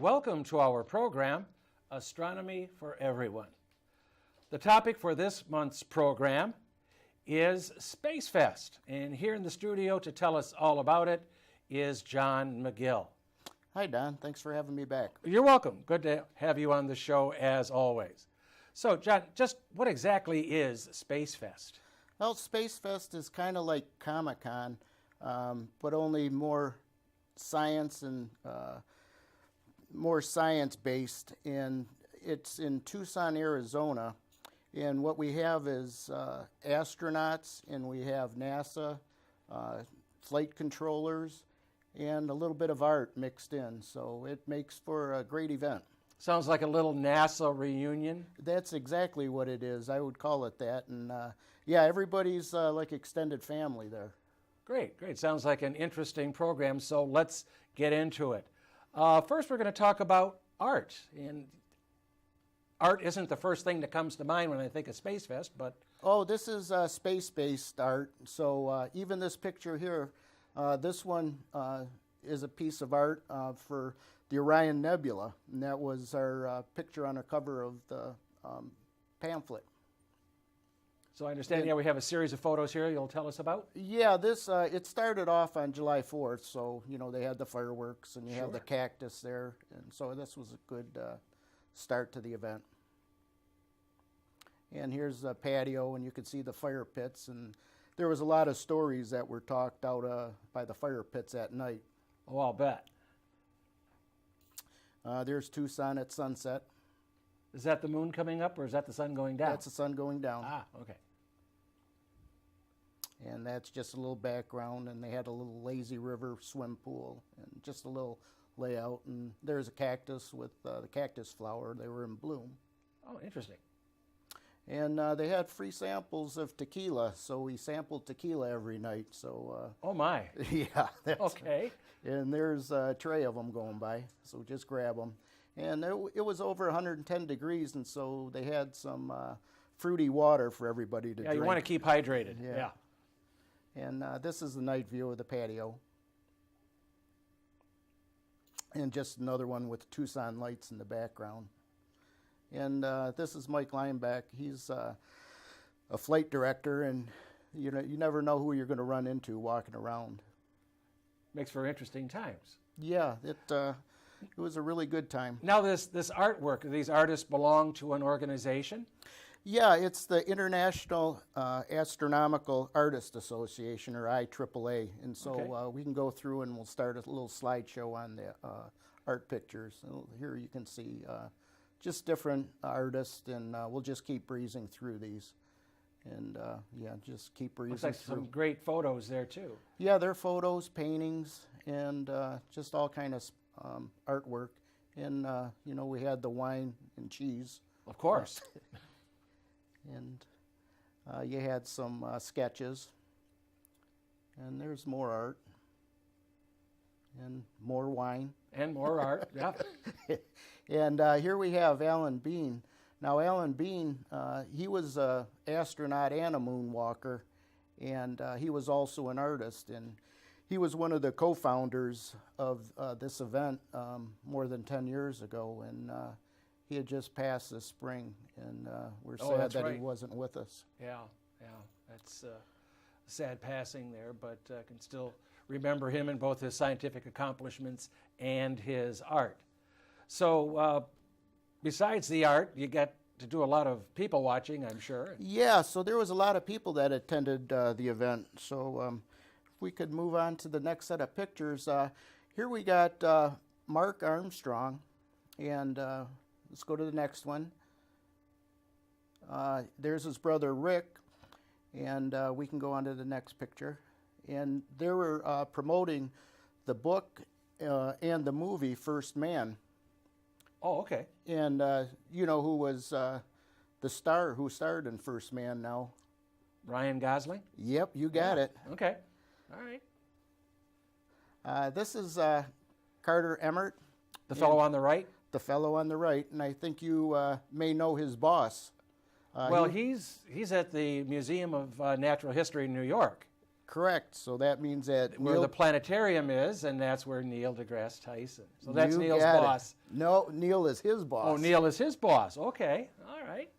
welcome to our program, Astronomy for Everyone. The topic for this month's program is Spacefest, and here in the studio to tell us all about it is John McGill. Hi, Don. Thanks for having me back. You're welcome. Good to have you on the show as always. So, John, just what exactly is Spacefest? Well, Spacefest is kind of like Comic-Con, but only more science and more science-based. And it's in Tucson, Arizona. And what we have is astronauts, and we have NASA, flight controllers, and a little bit of art mixed in. So it makes for a great event. Sounds like a little NASA reunion. That's exactly what it is. I would call it that. And yeah, everybody's like extended family there. Great, great. Sounds like an interesting program, so let's get into it. First, we're going to talk about art. And art isn't the first thing that comes to mind when I think of Spacefest, but... Oh, this is space-based art. So even this picture here, this one is a piece of art for the Orion Nebula, and that was our picture on the cover of the pamphlet. So I understand, yeah, we have a series of photos here you'll tell us about? Yeah, this it started off on July 4th, so, you know, they had the fireworks, and you have the cactus there, and so this was a good start to the event. And here's a patio, and you can see the fire pits, and there was a lot of stories that were talked out by the fire pits at night. Oh, I'll bet. There's Tucson at sunset. Is that the moon coming up, or is that the sun going down? That's the sun going down. Ah, okay. And that's just a little background, and they had a little lazy river swim pool, and just a little layout. And there's a cactus with the cactus flower. They were in bloom. Oh, interesting. And they had free samples of tequila, so we sampled tequila every night. So oh my. Yeah. That's, okay. And there's a tray of them going by, so just grab them. And it was over 110 degrees, and so they had some fruity water for everybody to drink. Yeah, you want to keep hydrated. Yeah. And this is the night view of the patio. And just another one with Tucson lights in the background. And this is Mike Lineback. He's a flight director, and you know, you never know who you're going to run into walking around. Makes for interesting times. Yeah, it was a really good time. Now, this artwork, do these artists belong to an organization? Yeah, it's the International Astronomical Artists Association, or IAAA. And so we can go through and we'll start a little slideshow on the art pictures. So here you can see just different artists, and we'll just keep breezing through these. And yeah, just keep breezing through. Looks like some great photos there, too. Yeah, they're photos, paintings, and just all kind of artwork. And, you know, we had the wine and cheese. Of course. And you had some sketches. And there's more art. And more wine. And more art, yeah. And here we have Alan Bean. Now, Alan Bean, he was an astronaut and a moonwalker, and he was also an artist. And he was one of the co-founders of this event more than 10 years ago, and he had just passed this spring, and we're sad that he wasn't with us. Yeah, yeah, that's a sad passing there, but can still remember him and both his scientific accomplishments and his art. So besides the art, you get to do a lot of people watching, I'm sure. Yeah, so there was a lot of people that attended the event. So if we could move on to the next set of pictures. Here we got Mark Armstrong, and let's go to the next one. There's his brother Rick, and we can go on to the next picture. And they were promoting the book and the movie First Man. Oh, okay. And you know who was the star who starred in First Man now? Ryan Gosling? Yep, you got it. Okay. All right. This is Carter Emmert. The fellow on the right? The fellow on the right, and I think you may know his boss. Well, he's at the Museum of Natural History in New York. Correct. So that means that where the planetarium is, and that's where Neil deGrasse Tyson. So that's You Neil's got it. boss. No, Neil is his boss. Oh, Neil is his boss. Okay. All right.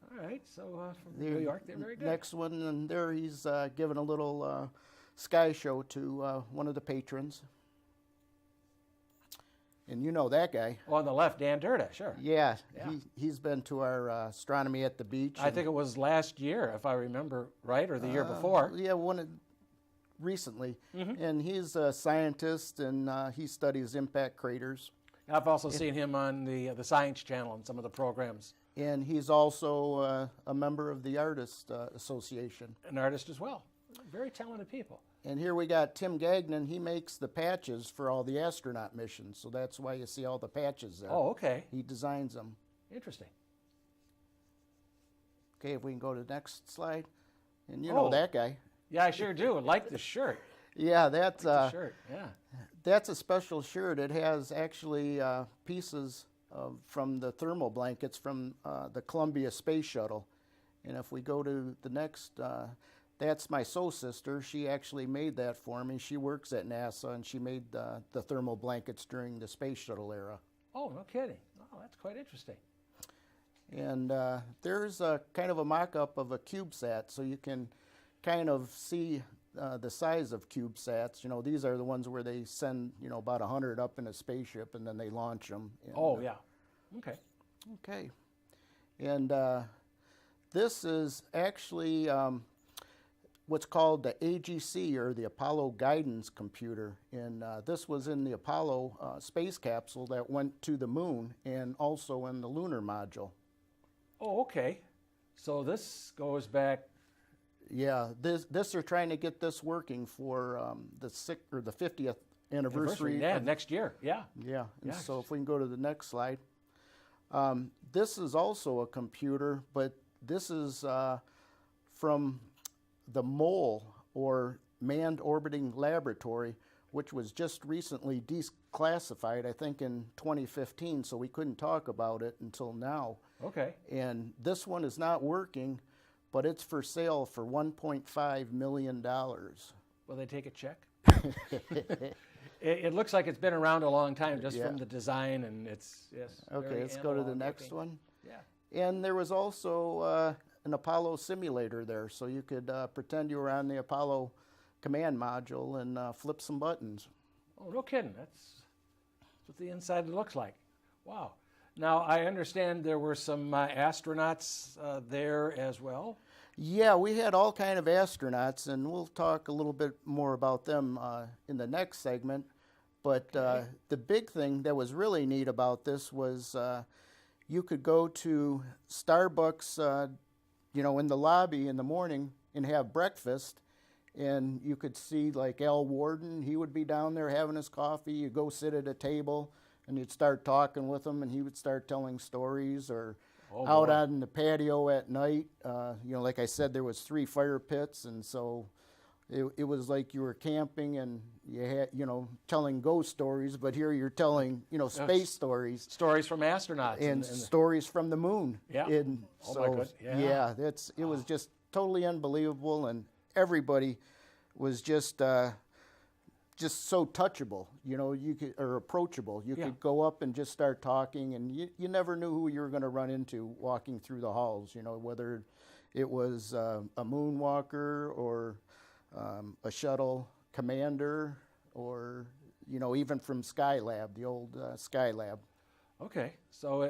All right. So from New York, they're very good. Next one, and there he's giving a little sky show to one of the patrons. And you know that guy. Oh, on the left, Dan Durda, sure. Yeah, Yeah. he's been to our astronomy at the beach. I think it was last year, if I remember right, or the year before. Yeah, recently. And he's a scientist, and he studies impact craters. I've also seen him on the Science Channel and some of the programs. And he's also a member of the Artist Association. An artist as well. Very talented people. And here we got Tim Gagnon. He makes the patches for all the astronaut missions, so that's why you see all the patches there. Oh, okay. He designs them. Interesting. Okay, if we can go to the next slide. And you know that guy. Yeah, I sure do. I like the shirt. Yeah, that's The shirt, yeah. that's a special shirt. It has actually pieces from the thermal blankets from the Columbia Space Shuttle. And if we go to the next, that's my soul sister. She actually made that for me. She works at NASA, and she made the thermal blankets during the Space Shuttle era. Oh, no kidding. Oh, that's quite interesting. And there's a kind of a mock-up of a CubeSat, so you can kind of see the size of CubeSats. You know, these are the ones where they send, about 100 up in a spaceship, and then they launch them. And, Oh, yeah. Okay. Okay. And this is actually what's called the AGC, or the Apollo Guidance Computer. And this was in the Apollo space capsule that went to the moon, and also in the lunar module. Oh, okay. So this goes back. Yeah, this they're trying to get this working for the 50th anniversary. Yeah, next year. Yeah. Yeah, and Yeah. so if we can go to the next slide. This is also a computer, but this is from the MOLE, or Manned Orbiting Laboratory, which was just recently declassified, I think in 2015, so we couldn't talk about it until now. Okay. And this one is not working, but it's for sale for $1.5 million. Will they take a check? It looks like it's been around a long time, just from the design, and it's, yes. Okay, let's go to the next one. Yeah. And there was also an Apollo simulator there, so you could pretend you were on the Apollo command module and flip some buttons. Oh, no kidding. That's what the inside looks like. Wow. Now, I understand there were some astronauts there as well. Yeah, we had all kind of astronauts, and we'll talk a little bit more about them in the next segment. But the big thing that was really neat about this was you could go to Starbucks, in the lobby in the morning and have breakfast, and you could see like Al Warden. He would be down there having his coffee. You go sit at a table, and you'd start talking with him, and he would start telling stories. Or out on the patio at night, like I said, there was 3 fire pits, and so it was like you were camping, and you had, telling ghost stories, but here you're telling, space stories. Stories from astronauts. And stories from the moon. Yeah. And Oh, so, my goodness. Yeah. it was just totally unbelievable, and everybody was just so touchable, you could, or approachable. You could go up and just start talking, and you never knew who you were going to run into walking through the halls, whether it was a moonwalker, or a shuttle commander, or, even from Skylab, the old Skylab. Okay. So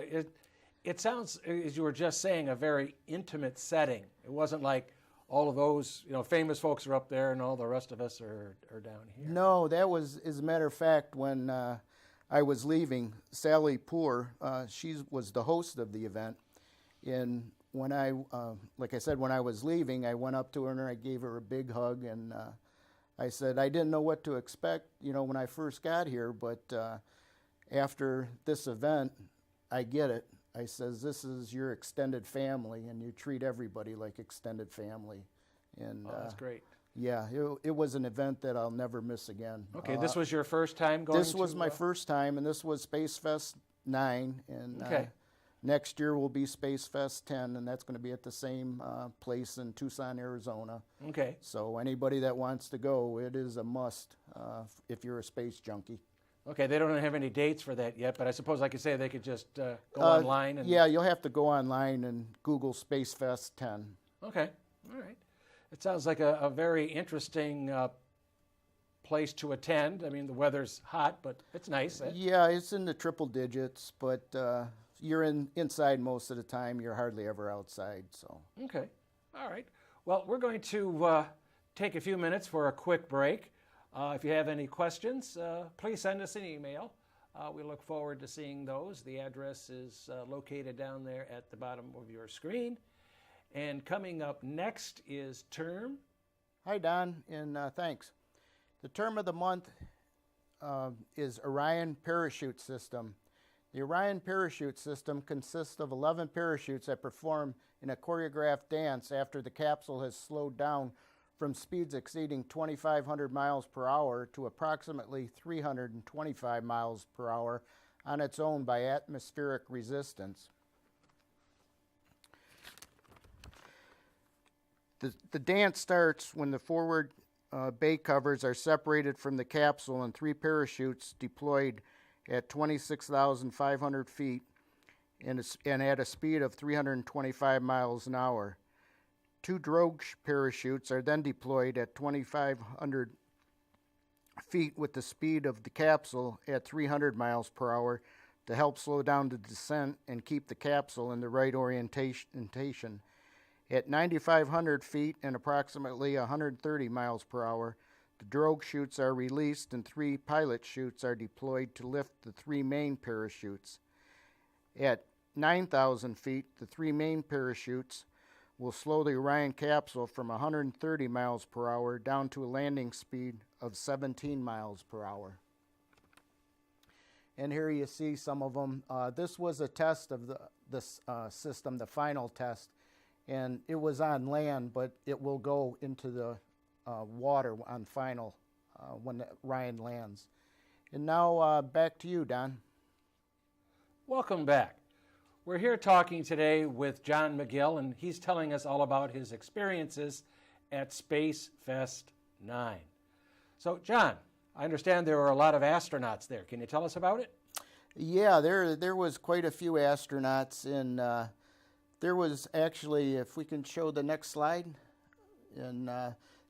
it sounds, as you were just saying, a very intimate setting. It wasn't like all of those, famous folks are up there and all the rest of us are down here. No, that was, as a matter of fact, when I was leaving, Sally Poor, she was the host of the event. And when like I said, when I was leaving, I went up to her and I gave her a big hug, and I said, I didn't know what to expect, when I first got here, but after this event, I get it. I says, this is your extended family, and you treat everybody like extended family. And that's great. Yeah, it was an event that I'll never miss again. Okay, this was your first time going This was my first time, and this was Spacefest 9. And Next year will be Spacefest 10, and that's going to be at the same place in Tucson, Arizona. Okay. So anybody that wants to go, it is a must if you're a space junkie. Okay, they don't have any dates for that yet, but I suppose, like you say, they could just go online. And... Yeah, you'll have to go online and Google Spacefest 10. Okay, all right. It sounds like a very interesting place to attend. I mean, the weather's hot, but it's nice. Yeah, it's in the triple digits, but you're inside most of the time. You're hardly ever outside. So. Okay, all right. Well, we're going to take a few minutes for a quick break. If you have any questions, please send us an email. We look forward to seeing those. The address is located down there at the bottom of your screen. And coming up next is term. Hi, Don, and thanks. The term of the month is Orion Parachute System. The Orion Parachute System consists of 11 parachutes that perform in a choreographed dance after the capsule has slowed down from speeds exceeding 2,500 miles per hour to approximately 325 miles per hour on its own by atmospheric resistance. The dance starts when the forward bay covers are separated from the capsule and 3 parachutes deployed at 26,500 feet and at a speed of 325 miles an hour. 2 drogue parachutes are then deployed at 2,500 feet with the speed of the capsule at 300 miles per hour to help slow down the descent and keep the capsule in the right orientation. At 9,500 feet and approximately 130 miles per hour, the drogue chutes are released and 3 pilot chutes are deployed to lift the 3 main parachutes. At 9,000 feet, the 3 main parachutes will slow the Orion capsule from 130 miles per hour down to a landing speed of 17 miles per hour. And here you see some of them. This was a test of this system, the final test, and it was on land, but it will go into the water on final when the Orion lands. And now back to you, Don. Welcome back. We're here talking today with John McGill, and he's telling us all about his experiences at Spacefest 9. So, John, I understand there were a lot of astronauts there. Can you tell us about it? Yeah, there was quite a few astronauts, and there was actually, if we can show the next slide, and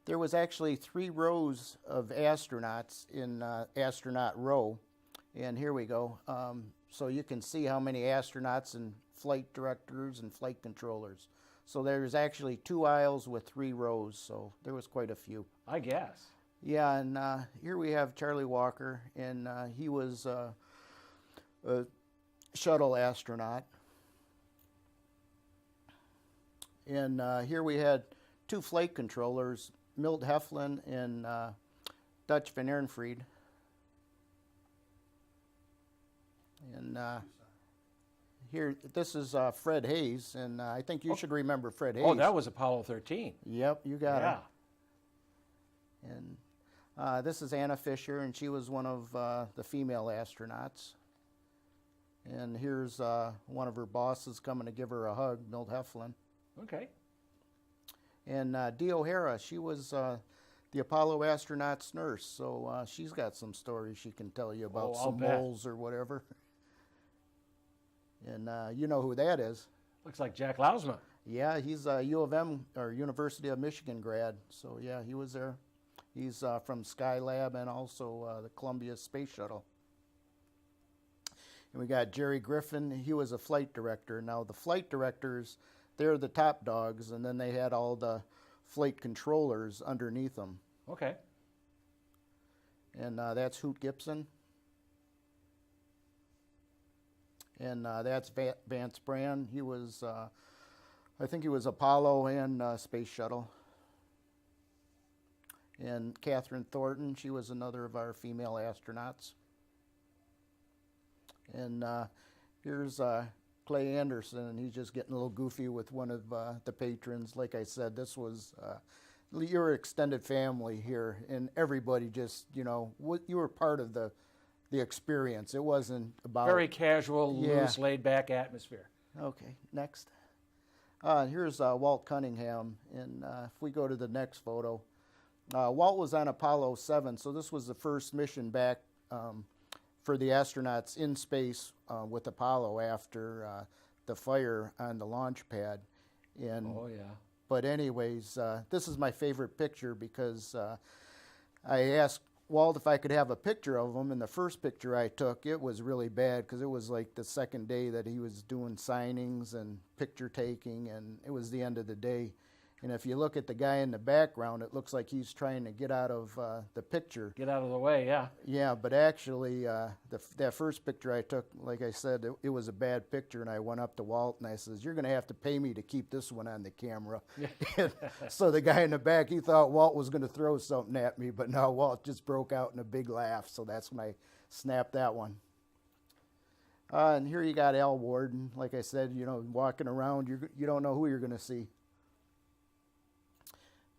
there was actually 3 rows of astronauts in astronaut row, and here we go. So you can see how many astronauts and flight directors and flight controllers. So there's actually 2 aisles with 3 rows, so there was quite a few. I guess. Yeah, and here we have Charlie Walker, and he was a shuttle astronaut. And here we had 2 flight controllers, Milt Heflin and Dutch Van Ehrenfried. And here, this is Fred Hayes, and I think you should remember Fred Hayes. Oh, that was Apollo 13. Yep, you got Yeah. it. And this is Anna Fisher, and she was one of the female astronauts. And here's one of her bosses coming to give her a hug, Milt Heflin. Okay. And Dee O'Hara, she was the Apollo astronauts' nurse, so she's got some stories she can tell you about some moles or whatever. And you know who that is. Looks like Jack Lausma. Yeah, he's a U of M, or University of Michigan grad, so yeah, he was there. He's from Skylab and also the Columbia Space Shuttle. And we got Jerry Griffin, he was a flight director. Now the flight directors, they're the top dogs, and then they had all the flight controllers underneath them. Okay. And that's Hoot Gibson. And that's Vance Brand. He was, I think he was Apollo and Space Shuttle. And Catherine Thornton, she was another of our female astronauts. And here's Clay Anderson, and he's just getting a little goofy with one of the patrons. Like I said, this was your extended family here, and everybody just, you know, you were part of the experience. It wasn't about... Very casual, loose, laid-back atmosphere. Okay, next. Here's Walt Cunningham, and if we go to the next photo, Walt was on Apollo 7, so this was the first mission back for the astronauts in space with Apollo after the fire on the launch pad. And, Oh, yeah. But anyways, this is my favorite picture because I asked Walt if I could have a picture of him, and the first picture I took, it was really bad because it was like the second day that he was doing signings and picture taking, and it was the end of the day. And if you look at the guy in the background, it looks like he's trying to get out of the picture. Get out of the way, yeah. Yeah, but actually, that first picture I took, like I said, it was a bad picture, and I went up to Walt and I says, "You're going to have to pay me to keep this one on the camera." So the guy in the back, he thought Walt was going to throw something at me, but no, Walt just broke out in a big laugh, so that's when I snapped that one. And here you got Al Warden. Like I said, you know, walking around, you don't know who you're going to see.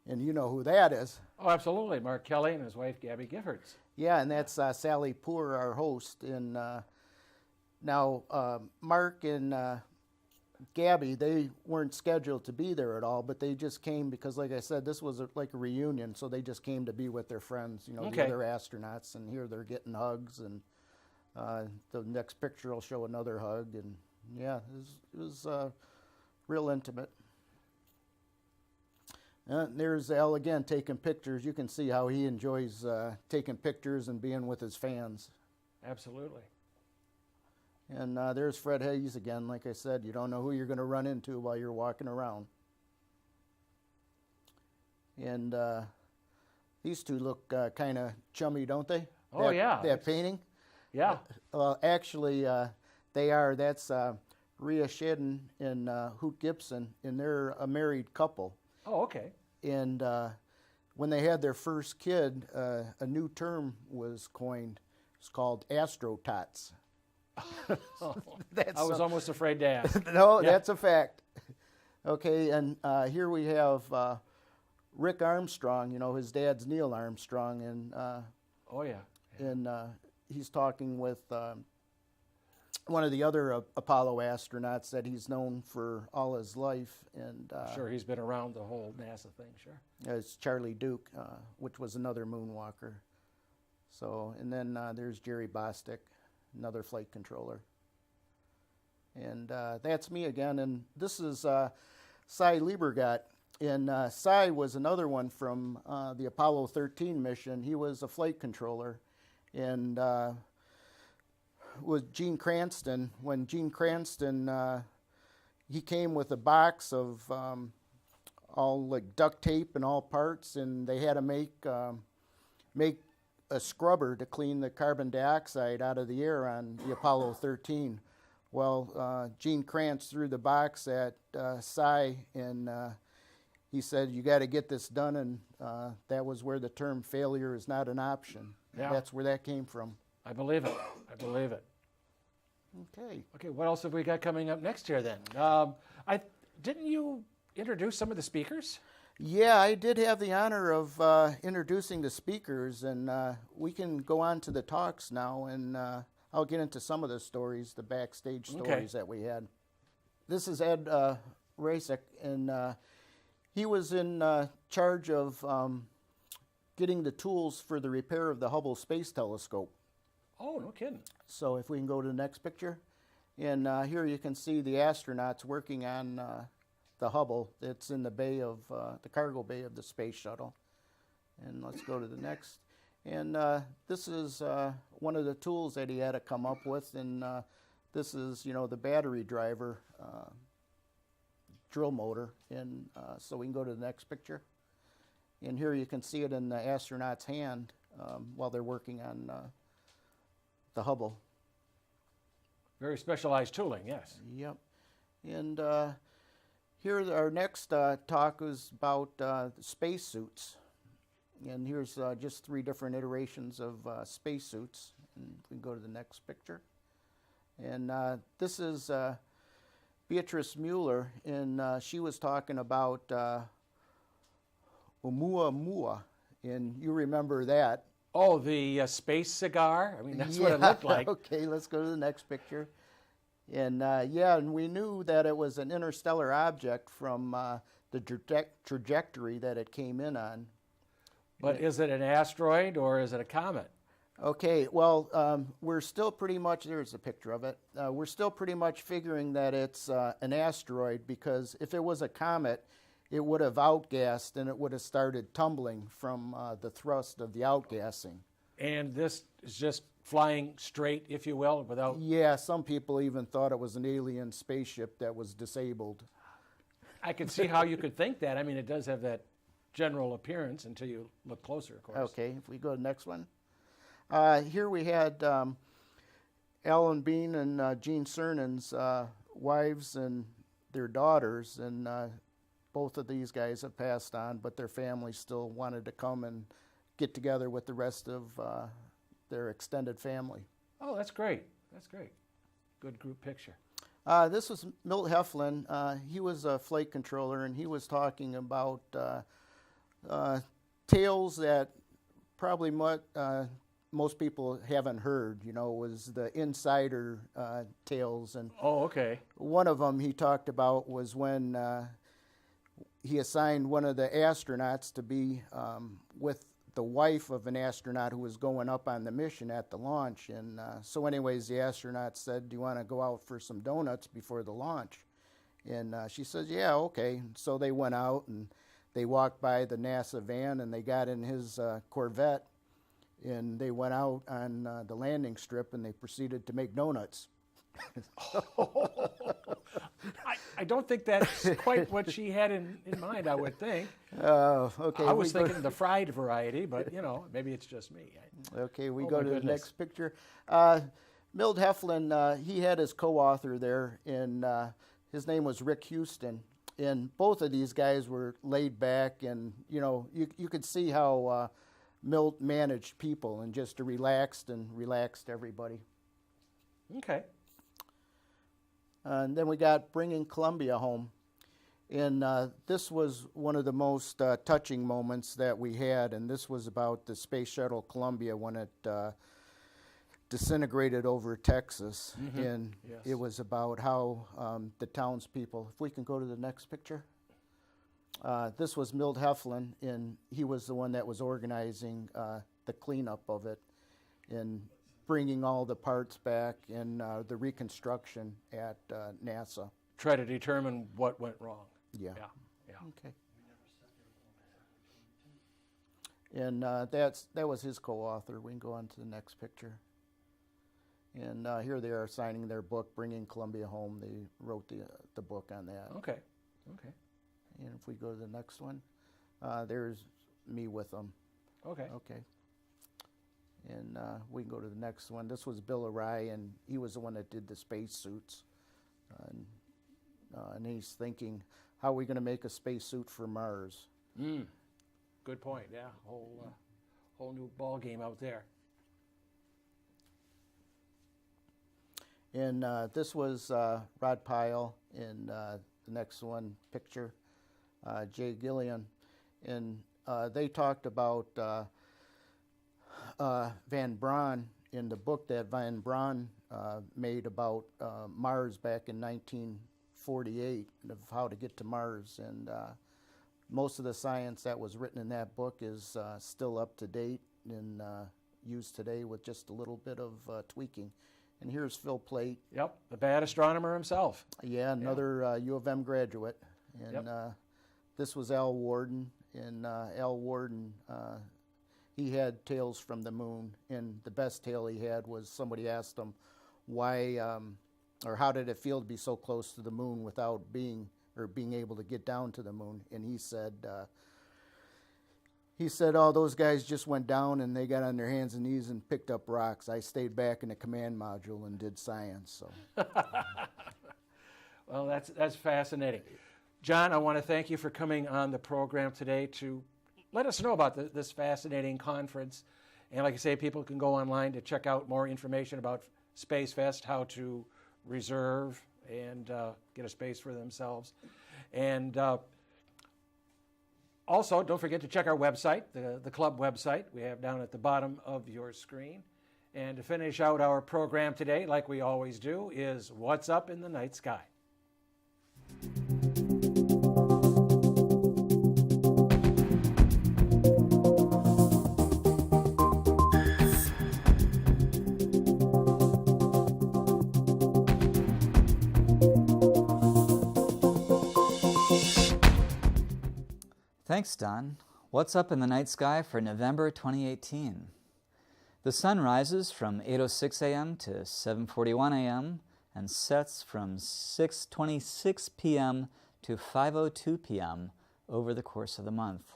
And you know who that is. Oh, absolutely. Mark Kelly and his wife, Gabby Giffords. Yeah, and that's Sally Poor, our host. And now Mark and Gabby, they weren't scheduled to be there at all, but they just came because, like I said, this was like a reunion, so they just came to be with their friends, you know, the other astronauts, and here they're getting hugs, and the next picture will show another hug, and yeah, it was real intimate. There's Al again taking pictures. You can see how he enjoys taking pictures and being with his fans. Absolutely. And there's Fred Hayes again. Like I said, you don't know who you're going to run into while you're walking around. And these two look kind of chummy, don't they? Oh, yeah. That painting? Yeah. Actually, they are. That's Rhea Shedden and Hoot Gibson, and they're a married couple. Oh, okay. And when they had their first kid, a new term was coined. It's called astrotots. Oh, I was almost afraid to ask. No, yeah. That's a fact. Okay, and here we have Rick Armstrong. You know, his dad's Neil Armstrong, and oh yeah. And he's talking with one of the other Apollo astronauts that he's known for all his life. And sure, he's been around the whole NASA thing, sure. It's Charlie Duke, which was another moonwalker. So, and then there's Jerry Bostic, another flight controller. And that's me again. And this is Cy Liebergott. And Cy was another one from the Apollo 13 mission. He was a flight controller. And with Gene Cranston, when Gene Cranston, he came with a box of all like duct tape and all parts, and they had to make a scrubber to clean the carbon dioxide out of the air on the Apollo 13. Well, Gene Kranz threw the box at Cy, and he said, "You got to get this done," and that was where the term failure is not an option. Yeah. That's where that came from. I believe it. I believe it. Okay. Okay, what else have we got coming up next year then? Didn't you introduce some of the speakers? Yeah, I did have the honor of introducing the speakers, and we can go on to the talks now, and I'll get into some of the stories, the backstage stories that we had. This is Ed Rasek, and he was in charge of getting the tools for the repair of the Hubble Space Telescope. Oh, no kidding. So if we can go to the next picture. And here you can see the astronauts working on the Hubble. It's in the bay of, the cargo bay of the space shuttle. And let's go to the next. And this is one of the tools that he had to come up with. And this is, you know, the battery driver drill motor. And so we can go to the next picture. And here you can see it in the astronaut's hand while they're working on the Hubble. Very specialized tooling, yes. Yep. And here our next talk is about spacesuits. And here's just 3 different iterations of spacesuits. And we can go to the next picture. And this is Beatrice Mueller, and she was talking about Oumuamua, and you remember that. Oh, the space cigar? I mean, that's what it looked like. Okay, let's go to the next picture. And yeah, and we knew that it was an interstellar object from the trajectory that it came in on. But is it an asteroid or is it a comet? Okay, well, we're still pretty much, there's a picture of it. We're still pretty much figuring that it's an asteroid, because if it was a comet, it would have outgassed and it would have started tumbling from the thrust of the outgassing. And this is just flying straight, if you will, without... Yeah, some people even thought it was an alien spaceship that was disabled. I can see how you could think that. I mean, it does have that general appearance until you look closer, of course. Okay, if we go to the next one. Here we had Alan Bean and Gene Cernan's wives and their daughters, and both of these guys have passed on, but their families still wanted to come and get together with the rest of their extended family. Oh, that's great. That's great. Good group picture. This was Milt Heflin. He was a flight controller, and he was talking about tales that probably most people haven't heard, was the insider tales. And oh, okay. one of them he talked about was when he assigned one of the astronauts to be with the wife of an astronaut who was going up on the mission at the launch. And so anyways, the astronaut said, "Do you want to go out for some donuts before the launch?" And she says, "Yeah, okay." So they went out and they walked by the NASA van, and they got in his Corvette, and they went out on the landing strip, and they proceeded to make donuts. I don't think that's quite what she had in mind, I would think. Okay. I was thinking the fried variety, but, maybe it's just me. Okay, we Oh, go my to the goodness. next picture. Milt Heflin, he had his co-author there, and his name was Rick Houston. And both of these guys were laid back, and, you could see how Milt managed people and just relaxed everybody. Okay. And then we got Bringing Columbia Home. And this was one of the most touching moments that we had, and this was about the Space Shuttle Columbia when it disintegrated over Texas. Mm-hmm. And Yes. it was about how the townspeople, if we can go to the next picture. This was Milt Heflin, and he was the one that was organizing the cleanup of it and bringing all the parts back and the reconstruction at NASA. Try to determine what went wrong. Yeah. Yeah. Okay. And that was his co-author. We can go on to the next picture. And here they are signing their book, Bringing Columbia Home. They wrote the book on that. Okay. Okay. And if we go to the next one, there's me with them. Okay. Okay. And we can go to the next one. This was Bill O'Reilly, and he was the one that did the space suits. And he's thinking, how are we going to make a space suit for Mars? Good point. Yeah. Whole new ball game out there. And this was Rod Pyle in the next one picture, Jay Gillian. And they talked about Van Braun in the book that Van Braun made about Mars back in 1948, of how to get to Mars. And most of the science that was written in that book is still up to date and used today with just a little bit of tweaking. And here's Phil Plait. Yep, the bad astronomer himself. Yeah, another U of M graduate. And Yep. this was Al Warden. And Al Warden, he had tales from the moon. And the best tale he had was somebody asked him why, or how did it feel to be so close to the moon without being able to get down to the moon? And he said, oh, those guys just went down and they got on their hands and knees and picked up rocks. I stayed back in the command module and did science. So, Well, that's fascinating. John, I want to thank you for coming on the program today to let us know about this fascinating conference. And like I say, people can go online to check out more information about Spacefest, how to reserve and get a space for themselves. And also, don't forget to check our website, the club website we have down at the bottom of your screen. And to finish out our program today, like we always do, is What's Up in the Night Sky. Thanks, Don. What's up in the night sky for November 2018? The sun rises from 8:06 a.m. to 7:41 a.m. and sets from 6:26 p.m. to 5:02 p.m. over the course of the month.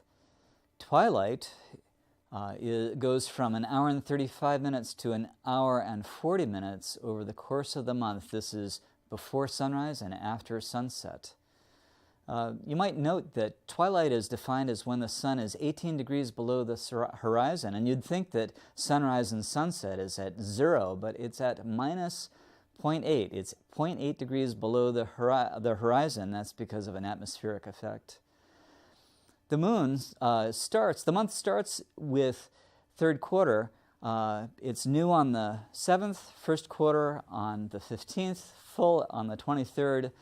Twilight goes from an hour and 35 minutes to an hour and 40 minutes over the course of the month. This is before sunrise and after sunset. You might note that twilight is defined as when the sun is 18 degrees below the horizon, and you'd think that sunrise and sunset is at 0, but it's at minus 0.8. It's 0.8 degrees below the horizon. That's because of an atmospheric effect. The month starts with third quarter. It's new on the 7th, first quarter on the 15th, full on the 23rd,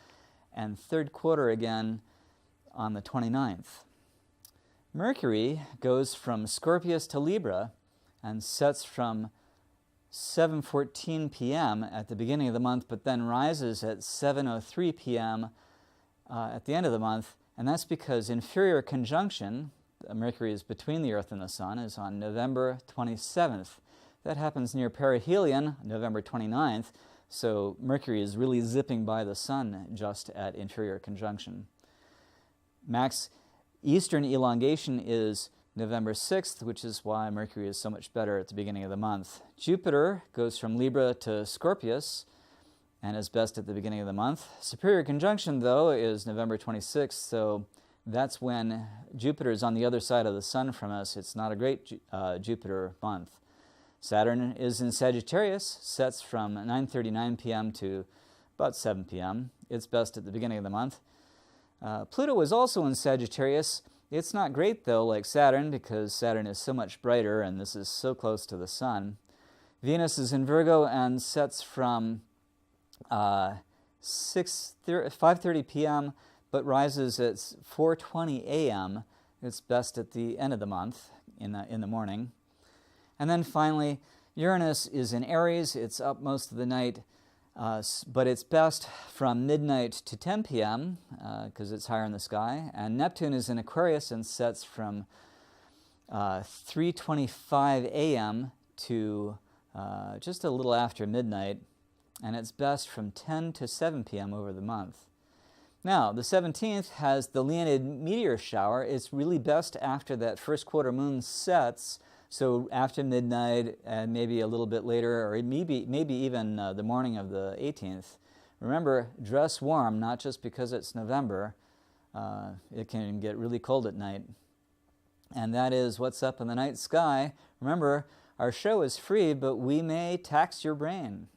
and third quarter again on the 29th. Mercury goes from Scorpius to Libra and sets from 7:14 p.m. at the beginning of the month, but then rises at 7:03 p.m. At the end of the month, and that's because inferior conjunction, Mercury is between the Earth and the Sun, is on November 27th. That happens near perihelion, November 29th, so Mercury is really zipping by the Sun just at inferior conjunction. Max eastern elongation is November 6th, which is why Mercury is so much better at the beginning of the month. Jupiter goes from Libra to Scorpius and is best at the beginning of the month. Superior conjunction, though, is November 26th, so that's when Jupiter is on the other side of the Sun from us. It's not a great Jupiter month. Saturn is in Sagittarius, sets from 9:39 p.m. to about 7 p.m. It's best at the beginning of the month. Pluto is also in Sagittarius. It's not great, though, like Saturn, because Saturn is so much brighter and this is so close to the Sun. Venus is in Virgo and sets from 5:30 p.m., but rises at 4:20 a.m. It's best at the end of the month, in the morning. And then finally, Uranus is in Aries. It's up most of the night, but it's best from midnight to 10 p.m. Because it's higher in the sky. And Neptune is in Aquarius and sets from 3:25 a.m. to just a little after midnight. And it's best from 10 to 7 p.m. over the month. Now, the 17th has the Leonid meteor shower. It's really best after that first quarter moon sets, so after midnight and maybe a little bit later, or maybe even the morning of the 18th. Remember, dress warm, not just because it's November. It can get really cold at night. And that is What's Up in the Night Sky. Remember, our show is free, but we may tax your brain.